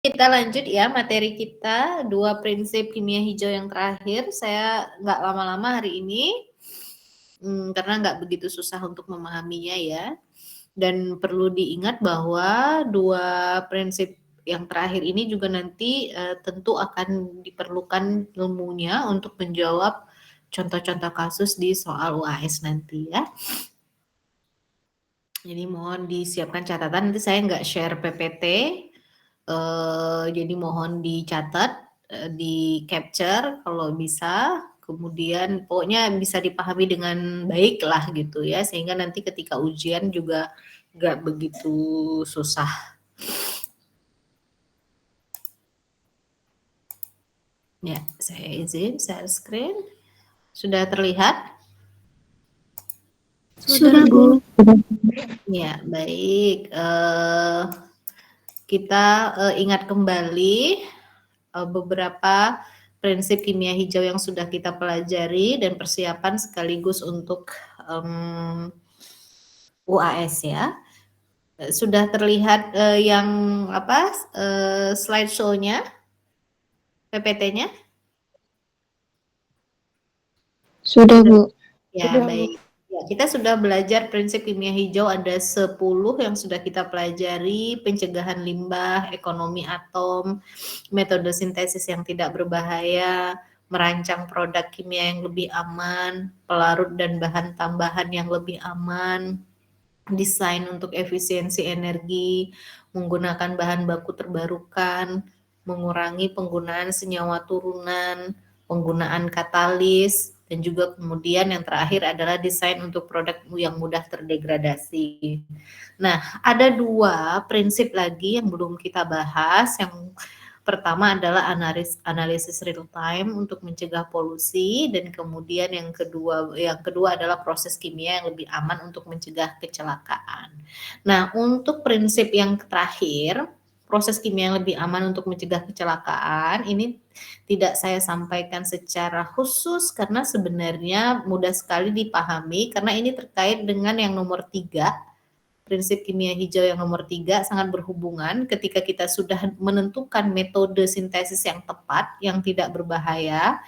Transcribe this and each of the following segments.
Kita lanjut ya materi kita, 2 prinsip kimia hijau yang terakhir. Saya nggak lama-lama hari ini, karena nggak begitu susah untuk memahaminya ya. Dan perlu diingat bahwa 2 prinsip yang terakhir ini juga nanti, tentu akan diperlukan ilmunya untuk menjawab contoh-contoh kasus di soal UAS nanti ya. Jadi mohon disiapkan catatan, nanti saya nggak share PPT, jadi mohon dicatat, di-capture kalau bisa, kemudian pokoknya bisa dipahami dengan baik lah gitu ya, sehingga nanti ketika ujian juga nggak begitu susah. Ya, saya izin share screen. Sudah terlihat? Sudah, Bu. Ya, baik. Kita ingat kembali beberapa prinsip kimia hijau yang sudah kita pelajari dan persiapan sekaligus untuk UAS ya. Sudah terlihat yang apa slideshow-nya, PPT-nya? Sudah, Bu. Ya, baik. Ya, kita sudah belajar prinsip kimia hijau ada 10 yang sudah kita pelajari, pencegahan limbah, ekonomi atom, metode sintesis yang tidak berbahaya, merancang produk kimia yang lebih aman, pelarut dan bahan tambahan yang lebih aman, desain untuk efisiensi energi, menggunakan bahan baku terbarukan, mengurangi penggunaan senyawa turunan, penggunaan katalis, dan juga kemudian yang terakhir adalah desain untuk produk yang mudah terdegradasi. Nah, ada 2 prinsip lagi yang belum kita bahas. Yang pertama adalah analisis real time untuk mencegah polusi, dan kemudian yang kedua adalah proses kimia yang lebih aman untuk mencegah kecelakaan. Nah, untuk prinsip yang terakhir, proses kimia yang lebih aman untuk mencegah kecelakaan, ini tidak saya sampaikan secara khusus karena sebenarnya mudah sekali dipahami karena ini terkait dengan yang nomor 3. Prinsip kimia hijau yang nomor 3 sangat berhubungan ketika kita sudah menentukan metode sintesis yang tepat, yang tidak berbahaya,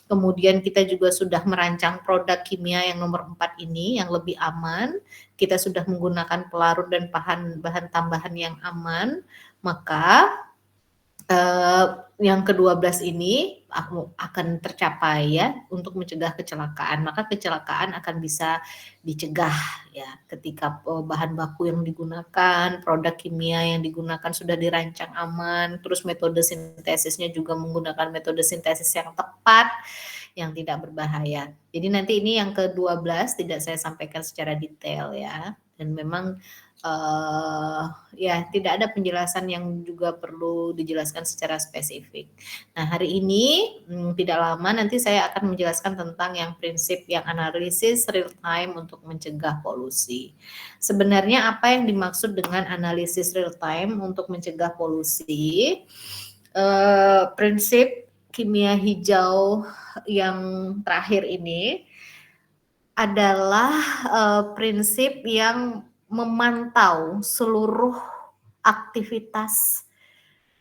kemudian kita juga sudah merancang produk kimia yang nomor 4 ini yang lebih aman, kita sudah menggunakan pelarut dan bahan tambahan yang aman, maka yang ke-12 ini akan tercapai ya untuk mencegah kecelakaan. Maka kecelakaan akan bisa dicegah ya ketika bahan baku yang digunakan, produk kimia yang digunakan sudah dirancang aman, terus metode sintesisnya juga menggunakan metode sintesis yang tepat, yang tidak berbahaya. Jadi nanti ini yang ke-12 tidak saya sampaikan secara detail ya. Dan memang ya tidak ada penjelasan yang juga perlu dijelaskan secara spesifik. Nah, hari ini tidak lama nanti saya akan menjelaskan tentang yang prinsip yang analisis real time untuk mencegah polusi. Sebenarnya apa yang dimaksud dengan analisis real time untuk mencegah polusi? Prinsip kimia hijau yang terakhir ini adalah prinsip yang memantau seluruh aktivitas,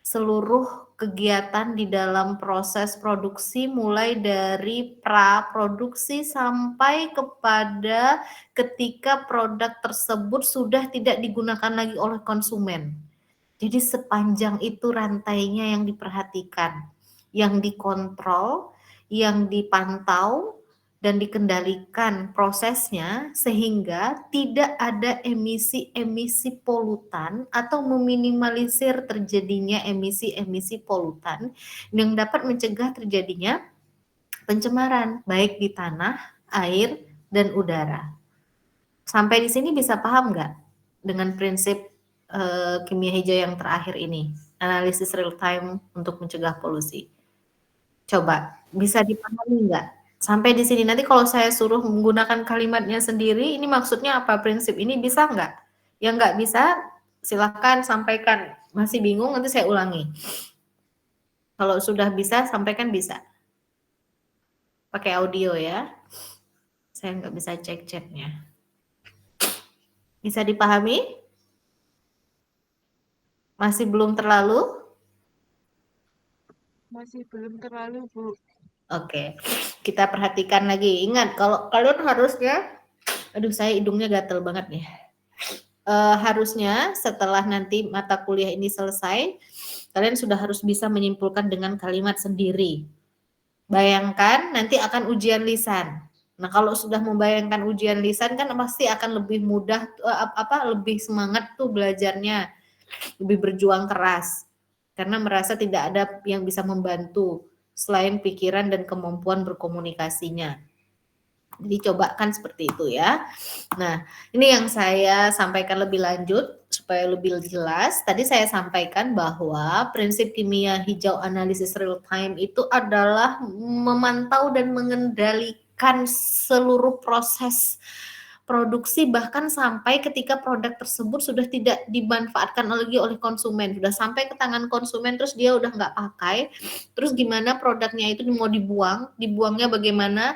seluruh kegiatan di dalam proses produksi mulai dari praproduksi sampai kepada ketika produk tersebut sudah tidak digunakan lagi oleh konsumen. Jadi sepanjang itu rantainya yang diperhatikan, yang dikontrol, yang dipantau, dan dikendalikan prosesnya sehingga tidak ada emisi-emisi polutan atau meminimalisir terjadinya emisi-emisi polutan yang dapat mencegah terjadinya pencemaran baik di tanah, air, dan udara. Sampai di sini bisa paham nggak dengan prinsip kimia hijau yang terakhir ini, analisis real time untuk mencegah polusi? Coba, bisa dipahami nggak? Sampai di sini, nanti kalau saya suruh menggunakan kalimatnya sendiri, ini maksudnya apa prinsip ini, bisa nggak? Yang nggak bisa, silakan sampaikan. Masih bingung, nanti saya ulangi. Kalau sudah bisa, sampaikan bisa. Pakai audio ya. Saya nggak bisa cek chatnya. Bisa dipahami? Masih belum terlalu? Masih belum terlalu, Bu. Oke, kita perhatikan lagi. Ingat, kalau kalian harusnya, aduh saya hidungnya gatel banget nih. Harusnya setelah nanti mata kuliah ini selesai, kalian sudah harus bisa menyimpulkan dengan kalimat sendiri. Bayangkan nanti akan ujian lisan. Nah, kalau sudah membayangkan ujian lisan kan pasti akan lebih mudah, lebih semangat tuh belajarnya, lebih berjuang keras. Karena merasa tidak ada yang bisa membantu selain pikiran dan kemampuan berkomunikasinya. Jadi cobakan seperti itu ya. Nah, ini yang saya sampaikan lebih lanjut supaya lebih jelas. Tadi saya sampaikan bahwa prinsip kimia hijau analisis real time itu adalah memantau dan mengendalikan seluruh proses produksi bahkan sampai ketika produk tersebut sudah tidak dimanfaatkan lagi oleh konsumen, sudah sampai ke tangan konsumen terus dia udah nggak pakai, terus gimana produknya itu mau dibuang, dibuangnya bagaimana,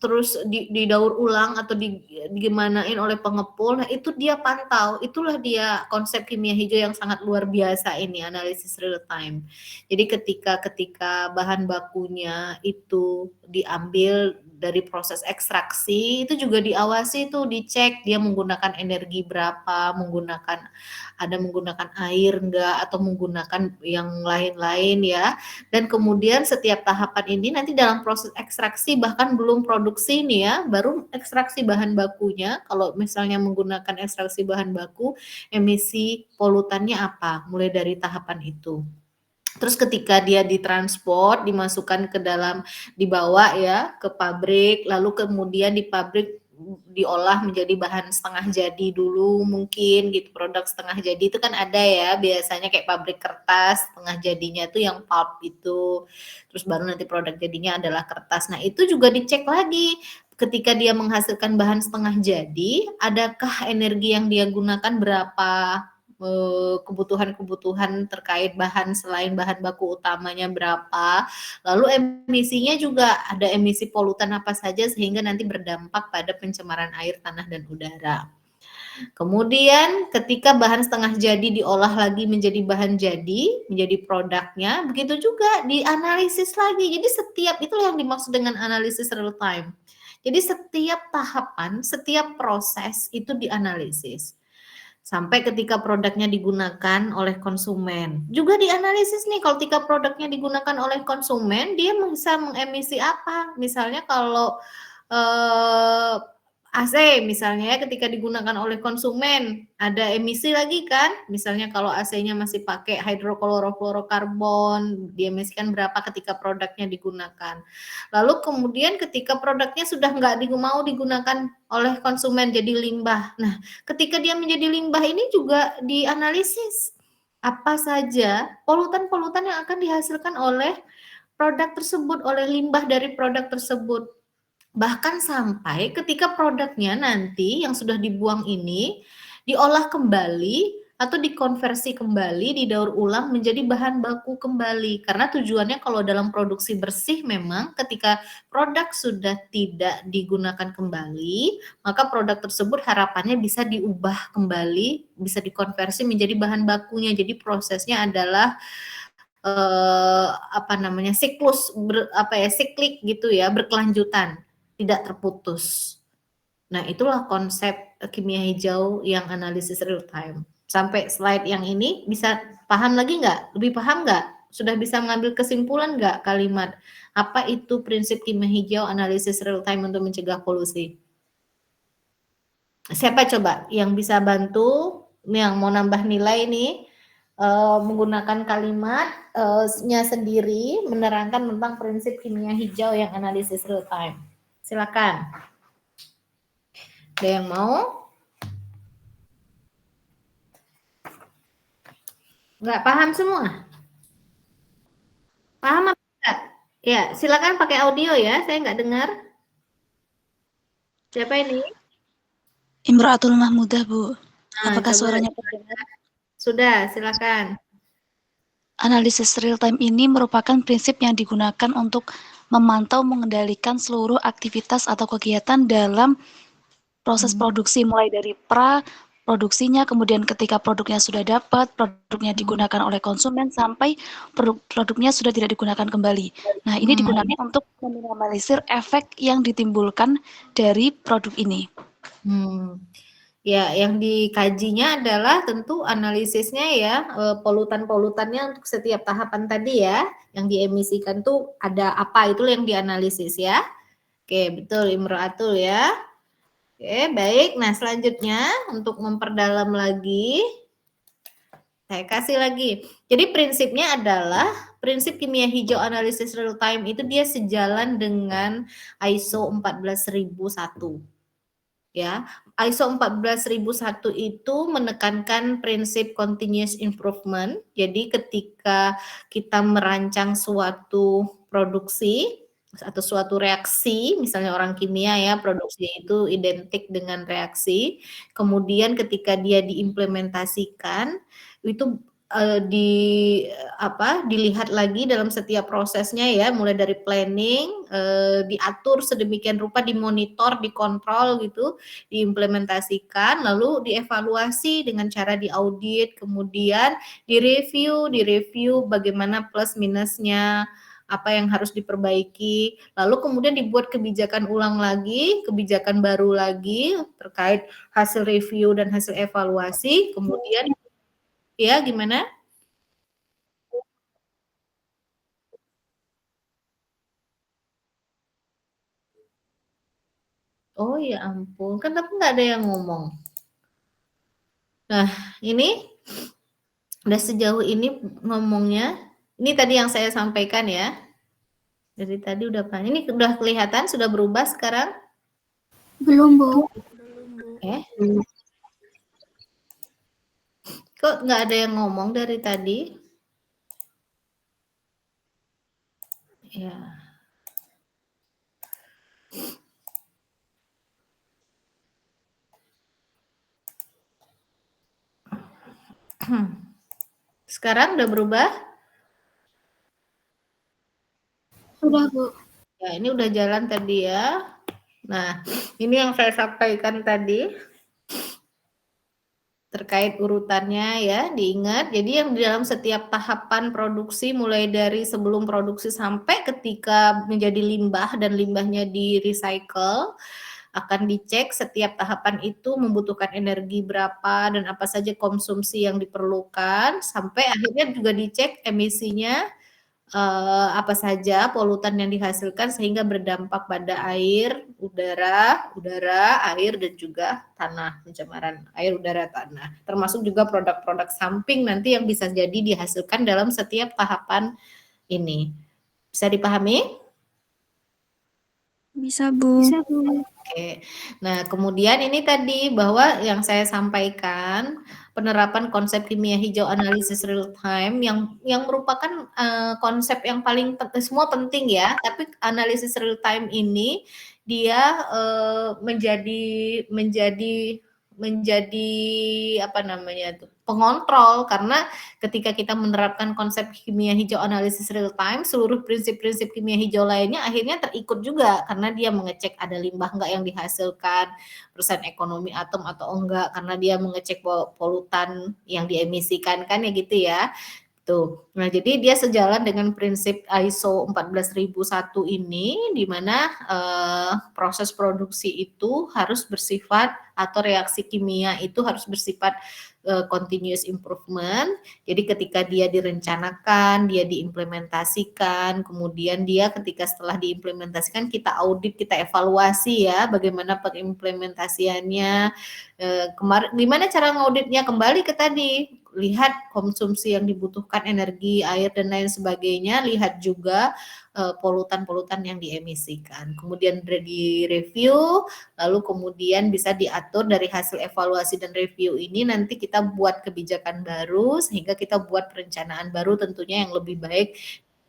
terus didaur ulang atau digimanain oleh pengepul. Nah, itu dia pantau. Itulah dia konsep kimia hijau yang sangat luar biasa ini, analisis real time. Jadi ketika bahan bakunya itu diambil dari proses ekstraksi, itu juga diawasi tuh, dicek dia menggunakan energi berapa, menggunakan air enggak atau menggunakan yang lain-lain ya. Dan kemudian setiap tahapan ini nanti dalam proses ekstraksi bahkan belum produksi nih ya, baru ekstraksi bahan bakunya. Kalau misalnya menggunakan ekstraksi bahan baku, emisi polutannya apa? Mulai dari tahapan itu. Terus ketika dia ditransport, dimasukkan ke dalam, dibawa ya ke pabrik, lalu kemudian di pabrik diolah menjadi bahan setengah jadi dulu mungkin gitu, produk setengah jadi itu kan ada ya biasanya kayak pabrik kertas, setengah jadinya itu yang pulp itu, terus baru nanti produk jadinya adalah kertas. Nah itu juga dicek lagi ketika dia menghasilkan bahan setengah jadi, adakah energi yang dia gunakan berapa, kebutuhan-kebutuhan terkait bahan selain bahan baku utamanya berapa, lalu emisinya juga ada emisi polutan apa saja sehingga nanti berdampak pada pencemaran air, tanah, dan udara. Kemudian ketika bahan setengah jadi diolah lagi menjadi bahan jadi, menjadi produknya, begitu juga dianalisis lagi. Jadi setiap itulah yang dimaksud dengan analisis real time. Jadi setiap tahapan, setiap proses itu dianalisis. Sampai ketika produknya digunakan oleh konsumen. Juga dianalisis nih kalau ketika produknya digunakan oleh konsumen, dia bisa mengemisi apa. Misalnya kalau AC misalnya ya ketika digunakan oleh konsumen, ada emisi lagi kan. Misalnya kalau AC-nya masih pakai hidroklorofluorokarbon, diemisikan berapa ketika produknya digunakan. Lalu kemudian ketika produknya sudah nggak mau digunakan oleh konsumen jadi limbah. Nah, ketika dia menjadi limbah ini juga dianalisis apa saja polutan-polutan yang akan dihasilkan oleh produk tersebut, oleh limbah dari produk tersebut. Bahkan sampai ketika produknya nanti yang sudah dibuang ini diolah kembali atau dikonversi kembali, didaur ulang menjadi bahan baku kembali. Karena tujuannya kalau dalam produksi bersih memang ketika produk sudah tidak digunakan kembali, maka produk tersebut harapannya bisa diubah kembali, bisa dikonversi menjadi bahan bakunya. Jadi prosesnya adalah siklus siklik gitu ya, berkelanjutan, tidak terputus. Nah, itulah konsep kimia hijau yang analisis real time. Sampai slide yang ini bisa paham lagi nggak? Lebih paham nggak? Sudah bisa mengambil kesimpulan nggak kalimat apa itu prinsip kimia hijau analisis real time untuk mencegah polusi? Siapa coba yang bisa bantu, yang mau nambah nilai nih, menggunakan kalimatnya sendiri, menerangkan tentang prinsip kimia hijau yang analisis real time. Silakan. Ada yang mau? Nggak paham semua? Paham apa enggak? Ya, silakan pakai audio ya, saya nggak dengar. Siapa ini? Imro'atul Mahmudah, Bu. Nah, Apakah coba. suaranya terdengar? Sudah, silakan. Analisis real time ini merupakan prinsip yang digunakan untuk memantau mengendalikan seluruh aktivitas atau kegiatan dalam proses produksi mulai dari produksinya, kemudian ketika produknya sudah dapat, produknya digunakan oleh konsumen, sampai produknya sudah tidak digunakan kembali. Nah, ini digunakan untuk meminimalisir efek yang ditimbulkan dari produk ini. Ya, yang dikajinya adalah tentu analisisnya ya, polutan-polutannya untuk setiap tahapan tadi ya, yang diemisikan tuh ada apa, itu yang dianalisis ya. Oke, betul Imro'atul ya. Oke, baik. Nah, selanjutnya untuk memperdalam lagi, saya kasih lagi. Jadi prinsipnya adalah prinsip kimia hijau analisis real time itu dia sejalan dengan ISO 14001. Ya, ISO 14001 itu menekankan prinsip continuous improvement. Jadi ketika kita merancang suatu produksi atau suatu reaksi, misalnya orang kimia ya, produksi itu identik dengan reaksi. Kemudian ketika dia diimplementasikan itu dilihat lagi dalam setiap prosesnya ya, mulai dari planning, diatur sedemikian rupa, dimonitor, dikontrol gitu, diimplementasikan, lalu dievaluasi dengan cara diaudit, kemudian direview bagaimana plus minusnya, apa yang harus diperbaiki, lalu kemudian dibuat kebijakan ulang lagi, kebijakan baru lagi terkait hasil review dan hasil evaluasi, kemudian ya gimana? Oh ya ampun, kan tapi nggak ada yang ngomong. Nah, ini udah sejauh ini ngomongnya. Ini tadi yang saya sampaikan ya. Dari tadi udah panjang. Ini udah kelihatan, sudah berubah sekarang? Belum, Bu. Kok nggak ada yang ngomong dari tadi? Ya. Sekarang udah berubah? Sudah, Bu. Ya, ini udah jalan tadi ya. Nah, ini yang saya sampaikan tadi terkait urutannya ya, diingat. Jadi yang di dalam setiap tahapan produksi, mulai dari sebelum produksi sampai ketika menjadi limbah dan limbahnya di recycle, akan dicek setiap tahapan itu membutuhkan energi berapa dan apa saja konsumsi yang diperlukan, sampai akhirnya juga dicek emisinya apa saja polutan yang dihasilkan sehingga berdampak pada air, udara, air dan juga tanah, pencemaran air, udara, tanah. Termasuk juga produk-produk samping nanti yang bisa jadi dihasilkan dalam setiap tahapan ini. Bisa dipahami? Bisa, Bu. Bisa, Bu. Oke. Nah, kemudian ini tadi bahwa yang saya sampaikan penerapan konsep kimia hijau analisis real time yang merupakan konsep yang paling semua penting ya, tapi analisis real time ini dia menjadi apa namanya tuh pengontrol, karena ketika kita menerapkan konsep kimia hijau analisis real time, seluruh prinsip-prinsip kimia hijau lainnya akhirnya terikut juga, karena dia mengecek ada limbah enggak yang dihasilkan, persen ekonomi atom atau enggak, karena dia mengecek polutan yang diemisikan kan ya gitu ya. Tuh. Nah, jadi dia sejalan dengan prinsip ISO 14001 ini, di mana proses produksi itu harus bersifat atau reaksi kimia itu harus bersifat continuous improvement. Jadi ketika dia direncanakan, dia diimplementasikan, kemudian dia ketika setelah diimplementasikan kita audit, kita evaluasi ya bagaimana pengimplementasiannya. Gimana cara ngauditnya? Kembali ke tadi, lihat konsumsi yang dibutuhkan energi, air dan lain sebagainya, lihat juga polutan-polutan yang diemisikan. Kemudian direview, lalu kemudian bisa diatur dari hasil evaluasi dan review ini nanti kita buat kebijakan baru sehingga kita buat perencanaan baru tentunya yang lebih baik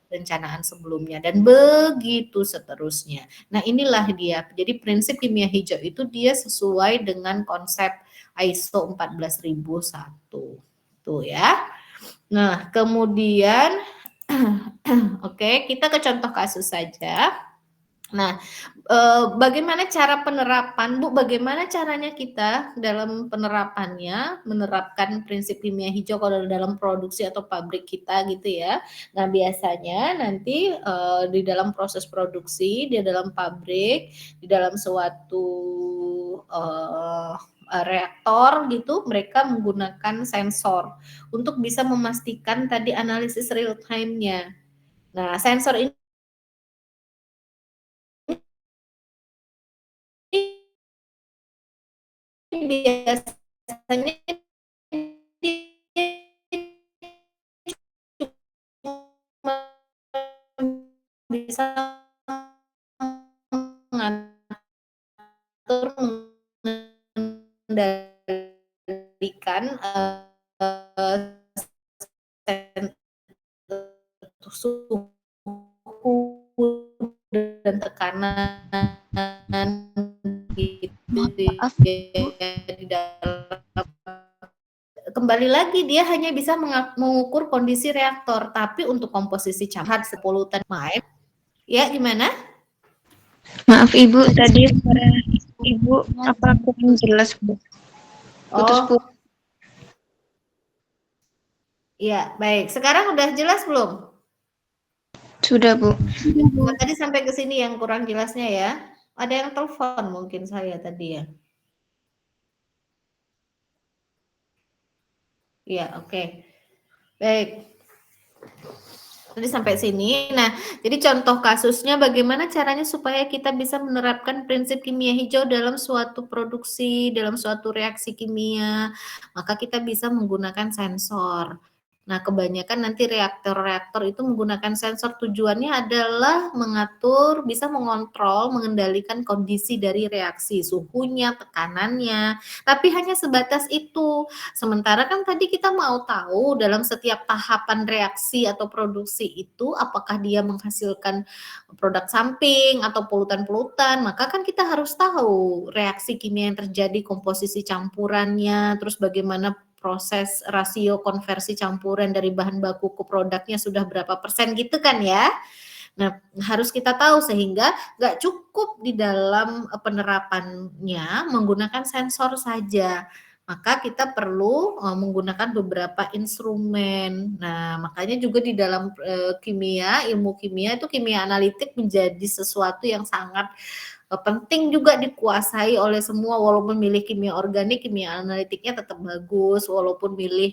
perencanaan sebelumnya dan begitu seterusnya. Nah, inilah dia. Jadi prinsip kimia hijau itu dia sesuai dengan konsep ISO 14001. Tuh ya. Nah, kemudian oke, kita ke contoh kasus saja. Nah, bagaimana cara penerapan, Bu? Bagaimana caranya kita dalam penerapannya, menerapkan prinsip kimia hijau kalau dalam produksi atau pabrik kita gitu ya. Nah, biasanya nanti di dalam proses produksi, di dalam pabrik, di dalam suatu reaktor gitu, mereka menggunakan sensor untuk bisa memastikan tadi analisis real time-nya. Nah, sensor ini biasanya bisa mengatur, mengendalikan suhu dan tekanan gitu Maaf, Bu. ya di dalam. Kembali lagi dia hanya bisa mengukur kondisi reaktor, tapi untuk komposisi campuran polutan main, ya gimana? Maaf Ibu, tadi suara Ibu apa kurang jelas Bu? Putus Oh, putus. iya baik. Sekarang udah jelas belum? Sudah Bu. Oh, tadi sampai ke sini yang kurang jelasnya ya. Ada yang telepon mungkin saya tadi ya. Iya, oke. Baik. Tadi sampai sini. Nah, jadi contoh kasusnya bagaimana caranya supaya kita bisa menerapkan prinsip kimia hijau dalam suatu produksi, dalam suatu reaksi kimia. Maka kita bisa menggunakan sensor. Nah, kebanyakan nanti reaktor-reaktor itu menggunakan sensor, tujuannya adalah mengatur, bisa mengontrol, mengendalikan kondisi dari reaksi, suhunya, tekanannya, tapi hanya sebatas itu. Sementara kan tadi kita mau tahu dalam setiap tahapan reaksi atau produksi itu apakah dia menghasilkan produk samping atau polutan-polutan, maka kan kita harus tahu reaksi kimia yang terjadi, komposisi campurannya, terus bagaimana proses rasio konversi campuran dari bahan baku ke produknya sudah berapa persen gitu kan ya. Nah, harus kita tahu sehingga nggak cukup di dalam penerapannya menggunakan sensor saja. Maka kita perlu menggunakan beberapa instrumen. Nah, makanya juga di dalam kimia, ilmu kimia itu kimia analitik menjadi sesuatu yang sangat penting juga dikuasai oleh semua, walaupun milih kimia organik, kimia analitiknya tetap bagus, walaupun milih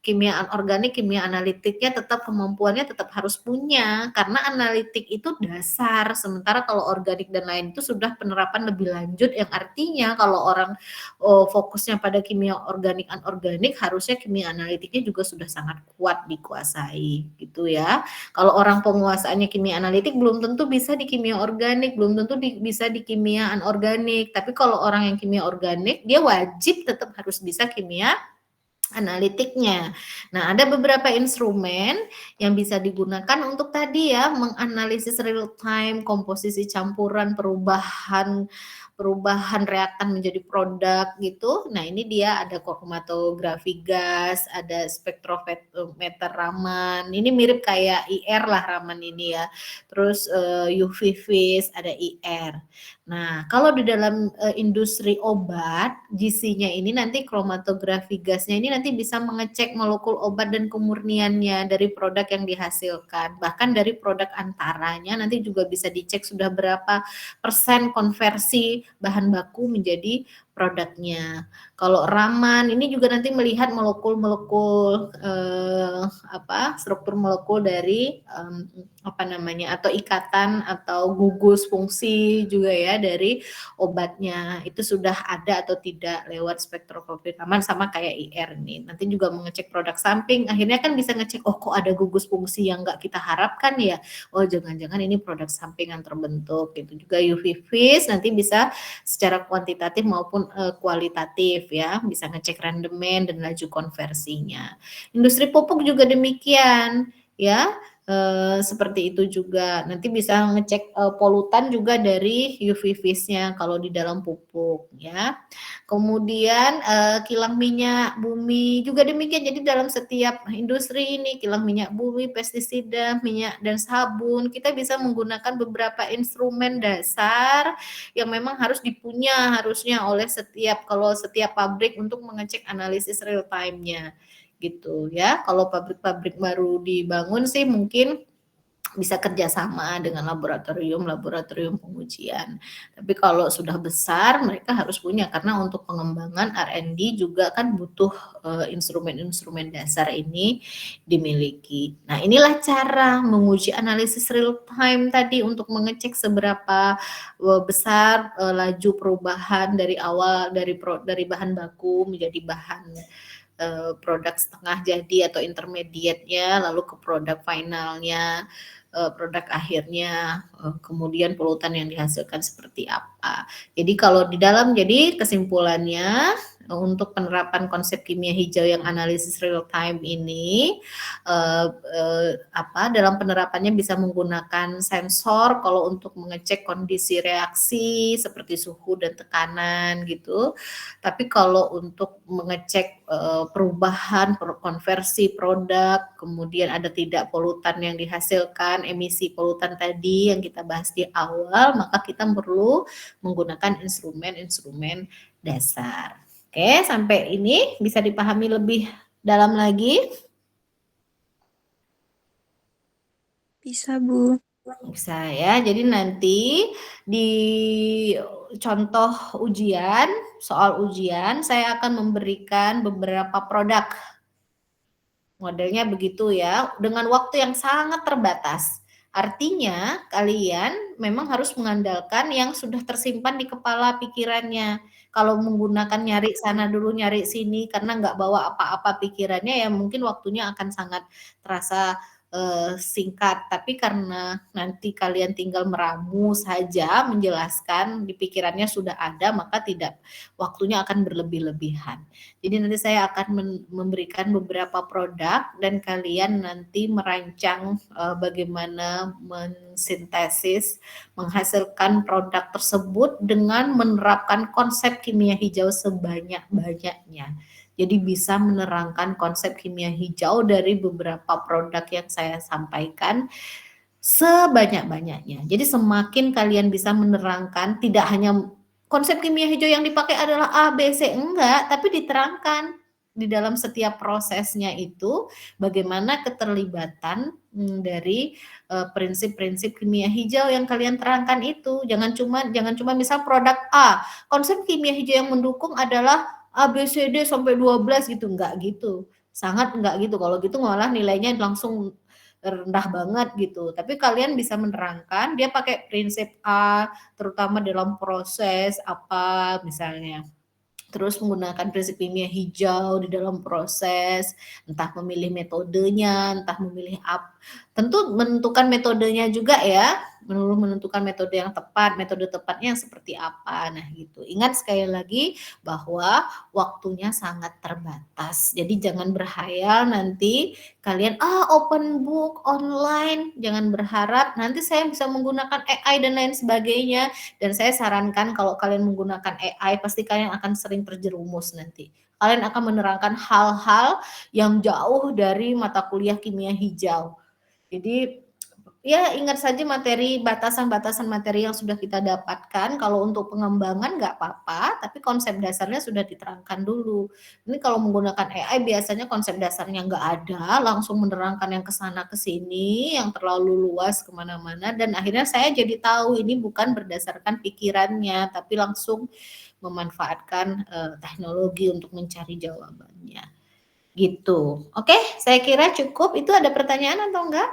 kimia anorganik, kimia analitiknya tetap kemampuannya tetap harus punya, karena analitik itu dasar, sementara kalau organik dan lain itu sudah penerapan lebih lanjut, yang artinya kalau orang fokusnya pada kimia organik anorganik, harusnya kimia analitiknya juga sudah sangat kuat dikuasai, gitu ya. Kalau orang penguasaannya kimia analitik belum tentu bisa di kimia organik, belum tentu bisa di kimia anorganik. Tapi kalau orang yang kimia organik, dia wajib tetap harus bisa kimia analitiknya. Nah, ada beberapa instrumen yang bisa digunakan untuk tadi ya menganalisis real time komposisi campuran, perubahan reaktan menjadi produk gitu. Nah, ini dia ada kromatografi gas, ada spektrometer Raman. Ini mirip kayak IR lah Raman ini ya. Terus UV vis, ada IR. Nah, kalau di dalam industri obat, GC-nya ini nanti kromatografi gasnya ini nanti bisa mengecek molekul obat dan kemurniannya dari produk yang dihasilkan. Bahkan dari produk antaranya nanti juga bisa dicek sudah berapa persen konversi bahan baku menjadi produknya. Kalau Raman ini juga nanti melihat molekul-molekul struktur molekul dari atau ikatan atau gugus fungsi juga ya dari obatnya. Itu sudah ada atau tidak lewat spektroskopi Raman sama kayak IR nih. Nanti juga mengecek produk samping. Akhirnya kan bisa ngecek kok ada gugus fungsi yang nggak kita harapkan ya. Oh, jangan-jangan ini produk samping yang terbentuk gitu. Juga UV vis nanti bisa secara kuantitatif maupun kualitatif ya, bisa ngecek rendemen dan laju konversinya. Industri pupuk juga demikian ya, Seperti itu juga. Nanti bisa ngecek polutan juga dari UV vis-nya kalau di dalam pupuk ya. Kemudian kilang minyak bumi juga demikian. Jadi dalam setiap industri ini kilang minyak bumi, pestisida, minyak dan sabun, kita bisa menggunakan beberapa instrumen dasar yang memang harus dipunya harusnya oleh setiap pabrik untuk mengecek analisis real time-nya gitu ya. Kalau pabrik-pabrik baru dibangun sih mungkin bisa kerjasama dengan laboratorium pengujian. Tapi kalau sudah besar mereka harus punya karena untuk pengembangan R&D juga kan butuh instrumen-instrumen dasar ini dimiliki. Nah inilah cara menguji analisis real time tadi untuk mengecek seberapa besar laju perubahan dari awal dari bahan baku menjadi bahan produk setengah jadi atau intermediate-nya lalu ke produk finalnya, produk akhirnya, kemudian polutan yang dihasilkan seperti apa. Jadi kalau di dalam jadi kesimpulannya untuk penerapan konsep kimia hijau yang analisis real time ini dalam penerapannya bisa menggunakan sensor kalau untuk mengecek kondisi reaksi seperti suhu dan tekanan gitu. Tapi kalau untuk mengecek perubahan konversi produk, kemudian ada tidak polutan yang dihasilkan, emisi polutan tadi yang kita bahas di awal, maka kita perlu menggunakan instrumen-instrumen dasar. Oke, sampai ini bisa dipahami lebih dalam lagi? Bisa, Bu. Bisa ya. Jadi nanti di contoh ujian, soal ujian, saya akan memberikan beberapa produk. Modelnya begitu ya, dengan waktu yang sangat terbatas. Artinya kalian memang harus mengandalkan yang sudah tersimpan di kepala pikirannya. Kalau menggunakan nyari sana dulu, nyari sini, karena nggak bawa apa-apa pikirannya, ya mungkin waktunya akan sangat terasa singkat. Tapi karena nanti kalian tinggal meramu saja, menjelaskan, di pikirannya sudah ada, maka tidak waktunya akan berlebih-lebihan. Jadi nanti saya akan memberikan beberapa produk dan kalian nanti merancang bagaimana mensintesis, menghasilkan produk tersebut dengan menerapkan konsep kimia hijau sebanyak-banyaknya. Jadi bisa menerangkan konsep kimia hijau dari beberapa produk yang saya sampaikan sebanyak-banyaknya. Jadi semakin kalian bisa menerangkan, tidak hanya konsep kimia hijau yang dipakai adalah A, B, C, enggak, tapi diterangkan di dalam setiap prosesnya itu bagaimana keterlibatan dari prinsip-prinsip kimia hijau yang kalian terangkan itu. Jangan cuma misal produk A, konsep kimia hijau yang mendukung adalah A, B, C, D sampai 12 gitu, enggak gitu. Sangat enggak gitu. Kalau gitu malah nilainya langsung rendah banget gitu. Tapi kalian bisa menerangkan dia pakai prinsip A terutama dalam proses apa misalnya. Terus menggunakan prinsip kimia hijau di dalam proses, entah memilih metodenya, entah memilih tentu menentukan metodenya juga ya, menentukan metode yang tepat, metode tepatnya yang seperti apa. Nah gitu. Ingat sekali lagi bahwa waktunya sangat terbatas. Jadi jangan berhayal nanti kalian open book online, jangan berharap nanti saya bisa menggunakan AI dan lain sebagainya. Dan saya sarankan kalau kalian menggunakan AI pasti kalian akan sering terjerumus nanti. Kalian akan menerangkan hal-hal yang jauh dari mata kuliah kimia hijau. Jadi ya ingat saja batasan-batasan materi yang sudah kita dapatkan. Kalau untuk pengembangan nggak apa-apa, tapi konsep dasarnya sudah diterangkan dulu. Ini kalau menggunakan AI biasanya konsep dasarnya nggak ada, langsung menerangkan yang kesana kesini, yang terlalu luas kemana-mana, dan akhirnya saya jadi tahu ini bukan berdasarkan pikirannya, tapi langsung memanfaatkan teknologi untuk mencari jawabannya. Gitu. Oke, saya kira cukup. Itu ada pertanyaan atau enggak?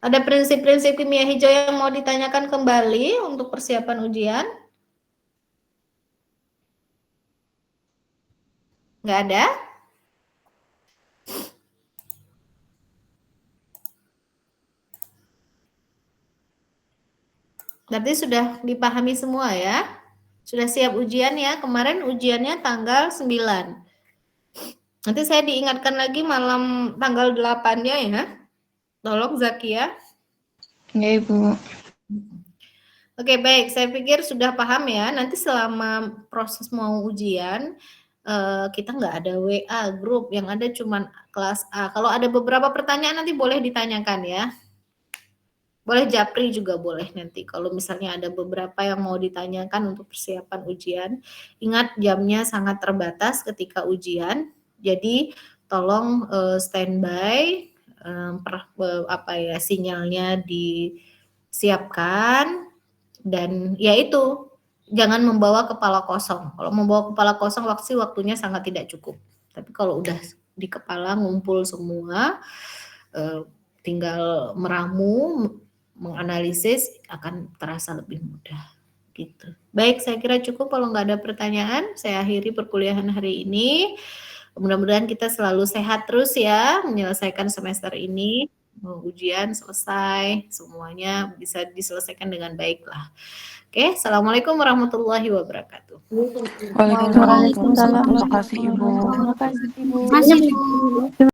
Ada prinsip-prinsip kimia hijau yang mau ditanyakan kembali untuk persiapan ujian? Nggak ada? Berarti sudah dipahami semua ya? Sudah siap ujian ya? Kemarin ujiannya tanggal 9. Nanti saya diingatkan lagi malam tanggal 8-nya ya. Tolong Zakia. Ya, Ibu. Oke, baik. Saya pikir sudah paham ya. Nanti selama proses mau ujian, kita nggak ada WA grup, yang ada cuman kelas A. Kalau ada beberapa pertanyaan nanti boleh ditanyakan ya. Boleh japri juga boleh nanti. Kalau misalnya ada beberapa yang mau ditanyakan untuk persiapan ujian, ingat jamnya sangat terbatas ketika ujian. Jadi tolong standby, sinyalnya disiapkan, dan ya itu, jangan membawa kepala kosong. Kalau membawa kepala kosong waktunya sangat tidak cukup. Tapi kalau udah di kepala ngumpul semua, tinggal meramu, menganalisis, akan terasa lebih mudah gitu. Baik, saya kira cukup. Kalau nggak ada pertanyaan, saya akhiri perkuliahan hari ini. Mudah-mudahan kita selalu sehat terus ya, menyelesaikan semester ini. Ujian selesai, semuanya bisa diselesaikan dengan baik lah. Oke, Assalamualaikum warahmatullahi wabarakatuh. Waalaikumsalam. Waalaikumsalam. Terima kasih, Ibu. Terima kasih, Ibu. Masih, Bu.